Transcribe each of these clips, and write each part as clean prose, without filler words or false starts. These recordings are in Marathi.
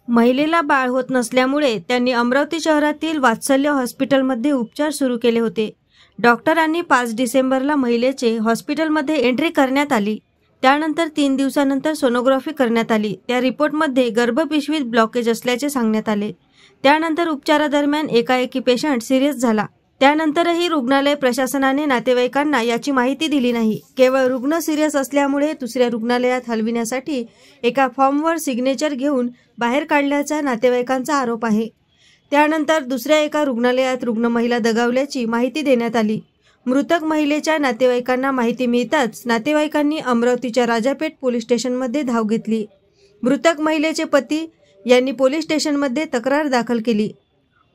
महिलेला बाळ होत नसल्यामुळे त्यांनी अमरावती शहरातील वात्सल्य हॉस्पिटलमध्ये उपचार सुरू केले होते। डॉक्टरांनी 5 डिसेंबरला महिलेचे हॉस्पिटलमध्ये एंट्री करण्यात आली। त्यानंतर 3 दिवसानंतर सोनोग्राफी करण्यात आली। त्या रिपोर्टमध्ये गर्भपिशवीत ब्लॉकेज असल्याचे सांगण्यात आले। त्यानंतर उपचारादरम्यान एकाएकी पेशंट सिरियस झाला। त्यानंतरही रुग्णालय प्रशासनाने नातेवाईकांना याची माहिती दिली नाही। केवळ रुग्ण सिरियस असल्यामुळे दुसऱ्या रुग्णालयात हलविण्यासाठी एका फॉर्मवर सिग्नेचर घेऊन बाहेर काढल्याचा नातेवाईकांचा आरोप आहे। त्यानंतर दुसऱ्या एका रुग्णालयात रुग्ण महिला दगावल्याची माहिती देण्यात आली। मृतक महिलेच्या नातेवाईकांना माहिती मिळताच नातेवाईकांनी अमरावतीच्या राजापेठ पोलीस स्टेशनमध्ये धाव घेतली। मृतक महिलेचे पती यांनी पोलीस स्टेशनमध्ये तक्रार दाखल केली।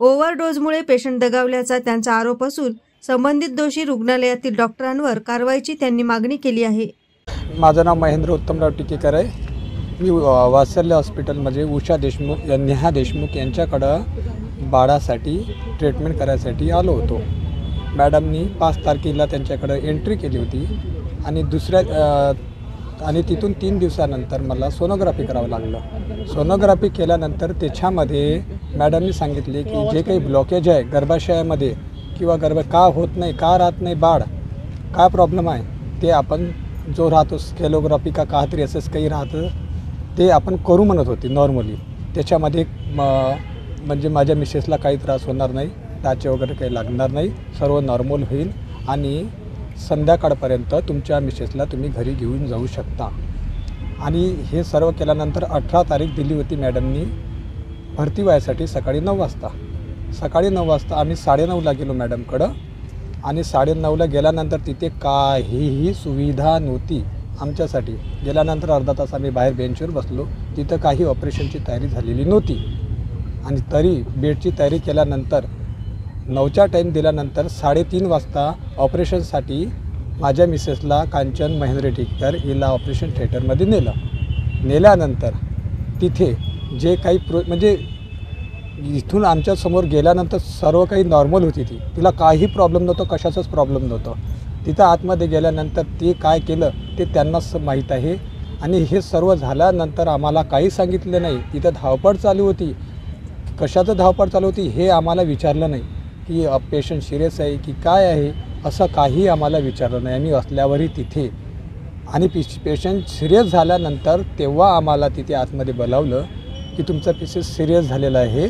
ओव्हरडोजमुळे पेशंट दगावल्याचा त्यांचा आरोप असून संबंधित दोषी रुग्णालयातील डॉक्टरांवर कारवाईची त्यांनी मागणी केली आहे। माझं नाव महेंद्र उत्तमराव टिकेकर आहे। मी वात्सल्य हॉस्पिटलमध्ये उषा देशमुख नेहा देशमुख यांच्याकडं बाळासाठी ट्रीटमेंट करायसाठी आलो होतो। मॅडमनी 5 तारखेला त्यांच्याकडे एंट्री केली होती आणि तिथून 3 दिवसानंतर मला सोनोग्राफी करावं लागलं। सोनोग्राफी केल्यानंतर त्याच्यामध्ये मॅडमनी सांगितले की जे काही ब्लॉकेज आहे गर्भाशयामध्ये किंवा का होत नाही, का राहत नाही बाळ, काय प्रॉब्लेम आहे ते आपण जो राहतो स्केलोग्राफी का काहीतरी असंच काही राहतं ते आपण करू म्हणत होती नॉर्मली। त्याच्यामध्ये म्हणजे माझ्या मिसेसला काही त्रास होणार नाही, टाचे वगैरे काही लागणार नाही, सर्व नॉर्मल होईल आणि संध्याकाळपर्यंत तुमच्या मिसेसला तुम्ही घरी घेऊन जाऊ शकता। आणि हे सर्व केल्यानंतर 18 तारीख दिली होती मॅडमनी भरती व्हायसाठी सकाळी 9 वाजता। सकाळी 9 वाजता आम्ही 9:30ला गेलो मॅडमकडं आणि 9:30ला गेल्यानंतर तिथे काहीही सुविधा नव्हती आमच्यासाठी। गेल्यानंतर अर्धा तास आम्ही बाहेर बेंचवर बसलो, तिथं काही ऑपरेशनची तयारी झालेली नव्हती आणि तरी बेडची तयारी केल्यानंतर 9चा टाईम दिल्यानंतर 3:30 वाजता ऑपरेशनसाठी माझ्या मिसेसला कांचन महेंद्र टिकेकर हिला ऑपरेशन थिएटरमध्ये नेल्यानंतर तिथे जे काही म्हणजे इथून आमच्यासमोर गेल्यानंतर सर्व काही नॉर्मल होती, तिला काही प्रॉब्लेम नव्हतं, कशाचाच प्रॉब्लेम नव्हतं। तिथं आतमध्ये गेल्यानंतर ते काय केलं ते त्यांनाच माहीत आहे। आणि हे सर्व झाल्यानंतर आम्हाला काही सांगितलं नाही। तिथं धावपळ चालू होती, कशाचं धावपळ चालू होती हे आम्हाला विचारलं नाही की पेशंट सिरियस आहे की काय आहे, असं काही आम्हाला विचारलं नाही। आम्ही असल्यावरही तिथे आणि पेशंट सिरियस झाल्यानंतर तेव्हा आम्हाला तिथे आतमध्ये बोलावलं की तुमचा पेशंट सिरियस झालेला आहे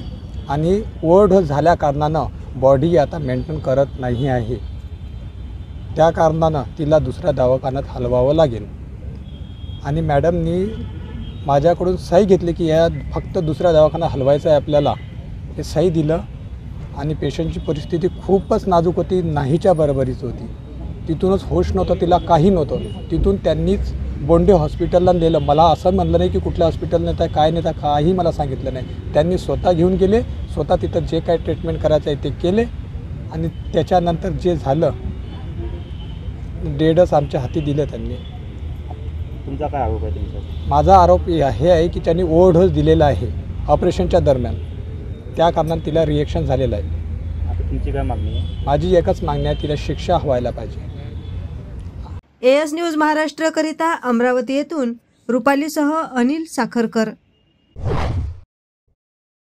आणि ओव्हरडोज झाल्या कारणानं बॉडी आता मेंटेन करत नाही आहे, त्या कारणानं तिला दुसऱ्या दवाखान्यात हलवावं लागेल। आणि मॅडमनी माझ्याकडून सही घेतली की या फक्त दुसऱ्या दवाखान्यात हलवायचं आहे आपल्याला, हे सही दिलं। आणि पेशंटची परिस्थिती खूपच नाजूक होती, नाहीच्या बरोबरीच होती। तिथूनच होश नव्हतं, तिला काही नव्हतं। तिथून त्यांनीच बोंडे हॉस्पिटलला नेलं। मला असं म्हणलं नाही की कुठल्या हॉस्पिटल नेत आहे काय नेत आहे, काही मला सांगितलं नाही। त्यांनी स्वतः घेऊन गेले, स्वतः तिथं जे काय ट्रीटमेंट करायचं आहे ते केले आणि त्याच्यानंतर जे झालं डेडच आमच्या हाती दिले त्यांनी। तुमचा काय आरोप आहे तुमचा? माझा आरोप हे आहे की त्यांनी ओव्हरडोज दिलेला आहे ऑपरेशनच्या दरम्यान, त्या कारणाने तिला रिएक्शन झालेलं आहे। आता तुमची काय मागणी आहे? माझी एकच मागणी आहे, तिला शिक्षा व्हायला पाहिजे। AS न्यूज महाराष्ट्र करिता अमरावती येथून रुपालीसह अनिल साखरकर।